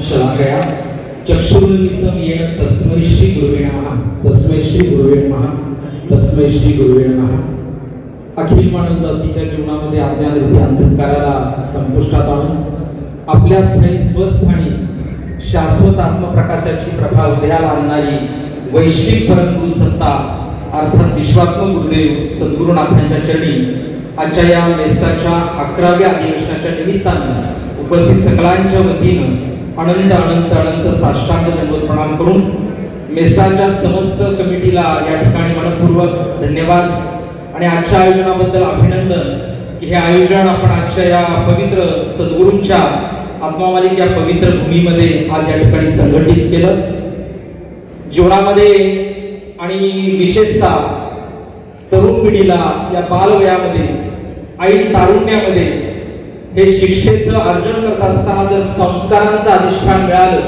शलाकया चक्षुरुन्मिलितं येन तस्मै श्री गुरुवे नमः तस्मै श्री गुरुवे नमः तस्मै श्री गुरुवे नमः। अखिल मानव जातीच्या जीवनामध्ये अज्ञानरूपी अंधकाराला संपुष्टात आणून आपल्या स्वस्थानी शाश्वत आत्मप्रकाशाची प्रभा उदयाला आणणारी वैश्विक परमगुरु सत्ता अर्थात विश्वात्मक गुरुदेव सद्गुरुनाथांच्या चरणी आजच्या या मेस्टाच्या 11व्या अधिवेशनाच्या निमित्तानं उपस्थित सकलांच्या वतीनं अनंत अनंत अनंत साष्टांग दंडवत प्रणाम करून मेस्टाच्या समस्त कमिटीला या ठिकाणी मनपूर्वक धन्यवाद आणि आजच्या आयोजनाबद्दल अभिनंदन की हे आयोजन आपण आजच्या या पवित्र सद्गुरूंच्या आत्मामालिक या पवित्र भूमीमध्ये आज या ठिकाणी संघटित केलं। जीवनामध्ये आणि विशेषतः तरुण पिढीला या बालवयामध्ये ऐन तारुण्यामध्ये हे शिक्षेचं अर्जन करत असताना जर संस्कारांचं अधिष्ठान मिळालं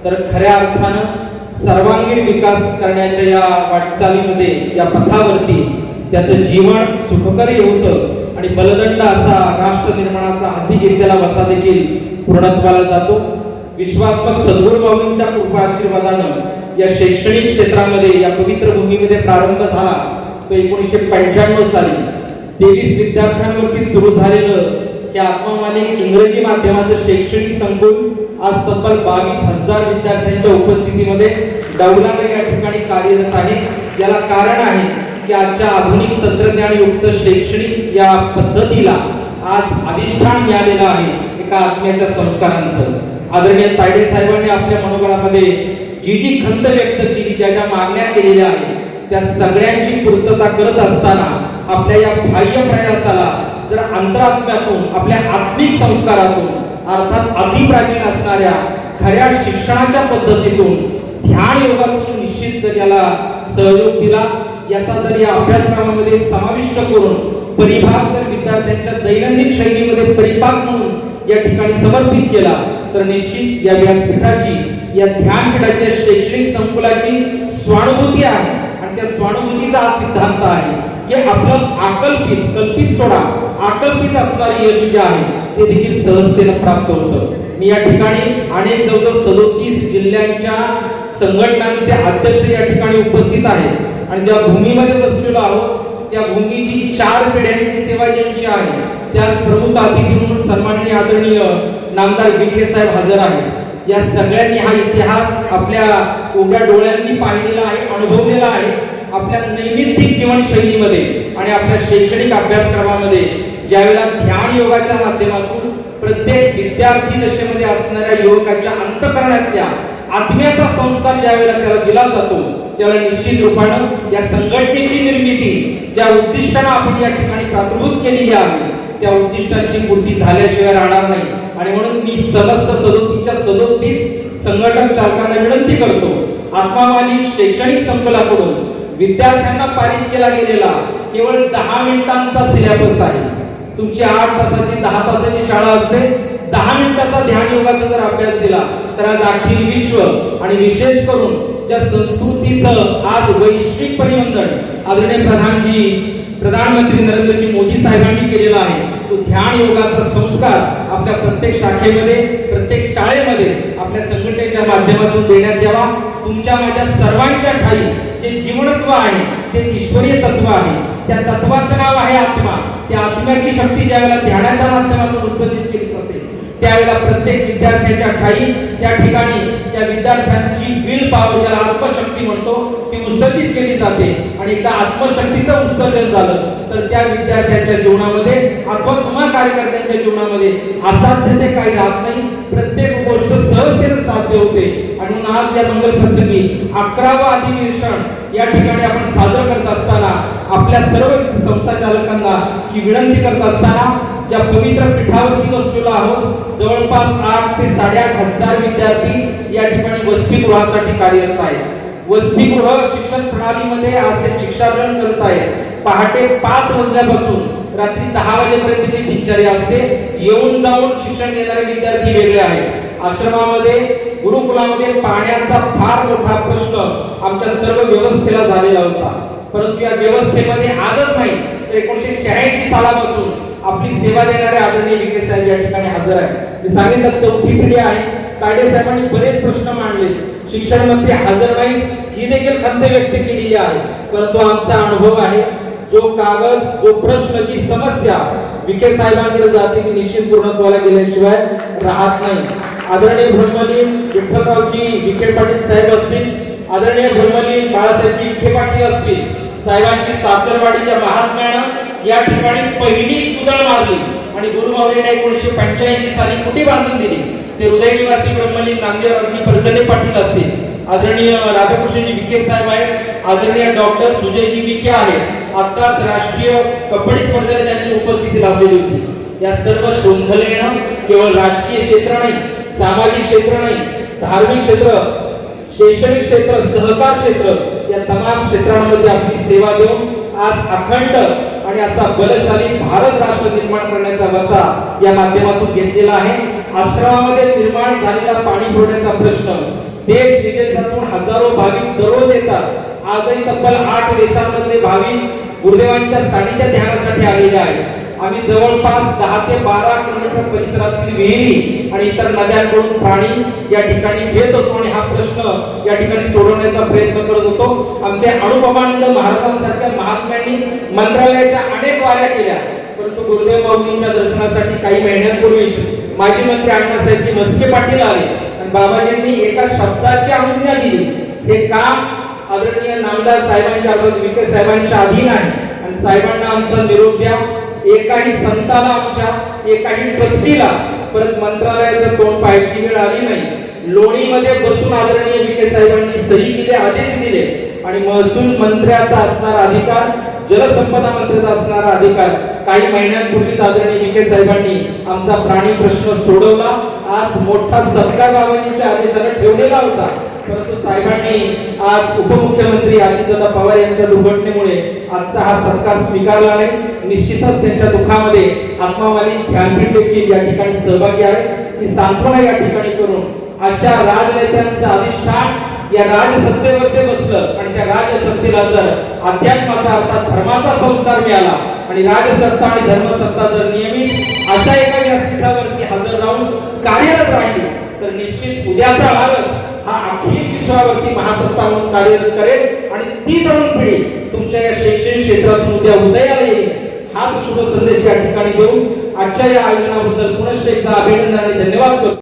तर खऱ्या अर्थानं सर्वांगीण विकास करण्याच्या या वाटचालीमध्ये या पथावरती त्याचं जीवन सुखकरी होतं आणि बलदंड असा राष्ट्र निर्माणाचा हाती घेतलेला वसा देखील पूर्णत्वाला जातो। विश्वात्मक सद्गुरू बाबांच्या कृपा आशीर्वादानं या शैक्षणिक क्षेत्रामध्ये या पवित्र भूमीमध्ये प्रारंभ झाला तो 1995 साली 23 विद्यार्थ्यांवरती सुरू झालेलं की आत्मामालिक इंग्रजी माध्यमाचं शैक्षणिक संकुल आज तब्बल 22,000 विद्यार्थ्यांच्या उपस्थितीमध्ये डौलाने या ठिकाणी कार्यरत आहे। याला कारण आहे की आजच्या आधुनिक तंत्रज्ञानयुक्त शैक्षणिक या पद्धतीला आज अधिष्ठान मिळालेलं आहे एका आत्म्याच्या संस्कारांचं। आदरणीय तायडे साहेबांनी आपल्या मनोगतामध्ये जी खंत व्यक्त केली ज्या मागण्या केलेल्या आहेत त्या सगळ्यांची पूर्तता करत असताना आपल्या या बाह्य प्रयासाला जर अंतरात्म्यातून आपल्या आत्मिक संस्कारातून अर्थात अतिप्राचीन असणाऱ्या खऱ्या शिक्षणाच्या पद्धतीतून ध्यान योगातून निश्चित जर याला सहयोग दिला याचा जर या अभ्यासक्रमामध्ये समाविष्ट करून परिभाग जर विद्यार्थ्यांच्या दैनंदिन शैलीमध्ये परिपाक म्हणून या ठिकाणी समर्पित केला तर निश्चित या व्यासपीठाची या ध्यानपीठाच्या शैक्षणिक संकुलाची स्वानुभूती आहे आणि त्या स्वानुभूतीचा हा सिद्धांत आहे की आपलं कल्पित सोडा आकल्पित असणारे यश जे आहे ते देखील सहजतेने प्राप्त होतं। मी या ठिकाणी अनेक जवळजवळ 37 जिल्ह्यांच्या संघटनांचे अध्यक्ष या ठिकाणी उपस्थित आहेत आणि ज्या भूमीमध्ये बसलेलो आहोत त्या भूमीची 4 पिढ्यांची सेवा ज्यांची आहे त्याच प्रमुख अतिथी म्हणून सन्माननीय आदरणीय नामदार विखे साहेब हजर आहेत। या सगळ्यांनी हा इतिहास आपल्या उघड्या डोळ्यांनी पाहिलेला आहे अनुभवलेला आहे आपल्या नैमित्तिक जीवनशैलीमध्ये आणि आपल्या शैक्षणिक अभ्यासक्रमामध्ये ज्यावेळेला ध्यान योगाच्या माध्यमातून प्रत्येक विद्यार्थी दशेमध्ये असणाऱ्या युवकाच्या अंतःकरणातल्या आत्म्याचा संस्कार ज्यावेळेला त्याला दिला जातो त्यावेळेला निश्चित रूपानं या संघटनेची निर्मिती ज्या उद्दिष्टानं आपण या ठिकाणी प्रादुर्भूत केलेली आहे त्या उद्दिष्टांची पूर्ती झाल्याशिवाय राहणार नाही। आणि म्हणून मी समस्त 37 संघटक चालकांना विनंती करतो आत्मामालिक शैक्षणिक संकुलाकडून विद्यार्थ्यांना पारित केला गेलेला केवळ 10 मिनिटांचा सिलेबस आहे। तुमची 8 तासाची 10 तासाची शाळा असते 10 मिनिटाचा ध्यान योगाचा जर अभ्यास दिला तर आज अखिल विश्व आणि विशेष करून ज्या संस्कृतीचं आज वैश्विक परिवंदन आदरणीय प्रधानमंत्री नरेंद्रजी मोदी साहेबांनी केलेला आहे तो ध्यान योगाचा संस्कार आपल्या प्रत्येक शाखेमध्ये प्रत्येक शाळेमध्ये आपल्या संघटनेच्या माध्यमातून देण्यात यावा। तुमच्या माझ्या सर्वांच्या ठाई जे जीवनत्व आहे ते ईश्वरीय तत्व आहे त्या तत्वाचं नाव आहे आत्मा। त्या आत्म्याची शक्ती ज्यावेळेला ध्यानाच्या माध्यमातून उत्सर्जित केली जाते त्यावेळेला प्रत्येक विद्यार्थ्याच्या ठाई त्या ठिकाणी त्या विद्यार्थ्यांची विल पॉवर ज्याला आत्मशक्ती म्हणतो ती उत्सर्जित केली जाते आणि एकदा आत्मशक्तीचं उत्सर्जन झालं तर त्या विद्यार्थ्यांच्या जीवनामध्ये अथवा तुम्हा कार्यकर्त्यांच्या जीवनामध्ये असाध्य ते काही राहत नाही प्रत्येक गोष्ट सहजतेने साध्य होते। आणि म्हणून आज या मंगल प्रसंगी 11वं अधिवेशन या ठिकाणी आपण साजरं करत असताना आपल्या सर्व संस्था चालकांना ही विनंती करत असताना ज्या पवित्र पीठावरती बसलेलो आहोत जवळपास 8 ते 8,500 विद्यार्थी या ठिकाणी वसतिगृहासाठी कार्यरत आहेत। वसतिगृह शिक्षण प्रणालीमध्ये आज ते शिक्षार्जन करत आहेत। पहाटे 5 वाजल्यापासून रात्री 10 वाजेपर्यंतची दिनचर्या असते। येऊन जाऊन शिक्षण घेणारे विद्यार्थी वेगळे आहेत। आश्रमामध्ये गुरुकुलामध्ये पाण्याचा फार मोठा प्रश्न आमच्या सर्व व्यवस्थेला झालेला होता परंतु या व्यवस्थेमध्ये आजच नाही तर 1986 सालापासून आपली सेवा देणारे आदरणीय विखे साहेब या ठिकाणी हजर आहेत। मी सांगितलं 4थी पिढी आहे तायडे साहेबांनी बरेच प्रश्न मांडले, शिक्षण मंत्री हजर नाही ही देखील खंत व्यक्त केलेली आहे. परंतु आमचा अनुभव आहे, जो कागद, जो प्रश्न, जी समस्या विखे साहेबांकडे जाते ती निश्चित पूर्णत्वाला गेल्याशिवाय राहत नाही. आदरणीय भ्रमलीन विठ्ठलरावजी विखे पाटील साहेब असतील, आदरणीय भ्रमलीन बाळासाहेबजी विखे पाटील असतील, साहेबांची सासरवाडीच्या महात्म्यानं या ठिकाणी पहिली कुदळ मारली आणि गुरुमाऊलीने 1985 साली कुटी बांधून दिली. ते हृदय निवासी ब्रह्मलीन नांदेडरावजी परजने पाटील असतील, आदरणीय राधाकृष्णजी विखे साहेब आहेत, आदरणीय डॉक्टर सुजयजी विखे आहेत. आताच राष्ट्रीय कबड्डी स्पर्धेला त्यांची उपस्थिती लाभलेली होती. या सर्व शृंखलेनं केवळ राजकीय क्षेत्र नाही, सामाजिक क्षेत्र नाही, धार्मिक क्षेत्र, शैक्षणिक क्षेत्र, सहकार क्षेत्र या तमाम क्षेत्रांमध्ये आपली सेवा देऊन आज अखंड आणि असा बलशाली भारत राष्ट्र निर्माण करण्याचा वसा या माध्यमातून घेतलेला आहे. आश्रमामध्ये निर्माण झालेला पाणी पुरवठ्याचा प्रश्न, देश विदेशातून हजारो भाविक दररोज येतात. आजही तब्बल 8 देशांमधले भाविक गुरुदेवांच्या सानिध्यात ध्यानासाठी आलेले आहेत. आम्ही जवळपास 10 ते 12 किलोमीटर परिसरातील विहिरी आणि इतर नद्यांकडून पाणी या ठिकाणी घेत होतो आणि हा प्रश्न या ठिकाणी सोडवण्याचा प्रयत्न करत होतो. आमचे अणुपमानंद महाराजांसारख्या महात्म्यांनी मंत्रालयाच्या अनेक वाऱ्या केल्या, परंतु गुरुदेव बाबांच्या दर्शनासाठी काही महिन्यांपूर्वी माजी मंत्री अण्णासाहेबजी मस्के पाटील आले आणि बाबाजींनी एका शब्दाची अनुज्ञा दिली. हे काम आदरणीय नामदार साहेबांच्या अर्थात विखे साहेबांच्या अधीन आहे आणि साहेबांना आमचा निरोप द्या. एकाही संताला, आमच्या एकाही ट्रस्टीला परत मंत्रालयाचं तोंड पाहायची वेळ आली नाही. लोणीमध्ये बसून आदरणीय विखे साहेबांनी सही केले, आदेश दिले आणि महसूल मंत्र्याचा असणारा अधिकार, जलसंपदा मंत्र्याचा असणारा अधिकार काही महिन्यांपूर्वीच आदरणीय विखे साहेबांनी आमचा प्राणी प्रश्न सोडवला. आज मोठा सत्कार बाबाजींच्या आदेशाने ठेवलेला होता, परंतु साहेबांनी आज उपमुख्यमंत्री अजितदादा पवार यांच्या दुर्घटनेमुळे आजचा हा सत्कार स्वीकारला नाही. निश्चितच त्यांच्या दुःखामध्ये आत्मावाली ध्यानपीठ देखील या ठिकाणी सहभागी आहे. ती सांत्वना या ठिकाणी करून अशा राजनेत्यांचं अधिष्ठान या राजसत्तेमध्ये बसलं आणि त्या राजसत्तेला जर अध्यात्माचा अर्थात धर्माचा संस्कार मिळाला आणि राजसत्ता आणि धर्मसत्ता जर नियमित अशा एका व्यासपीठावरती हजर राहून कार्यरत राहिली तर निश्चित उद्याचा भारत हा अखिल विश्वावरती महासत्ता म्हणून कार्यरत करेल आणि ती तरुण पिढी तुमच्या या शैक्षणिक क्षेत्रातून उद्या उदयाला येईल. हाच शुभ संदेश या ठिकाणी देऊन आजच्या या आयोजनाबद्दल पुनश्च एकदा अभिनंदन आणि धन्यवाद करतो.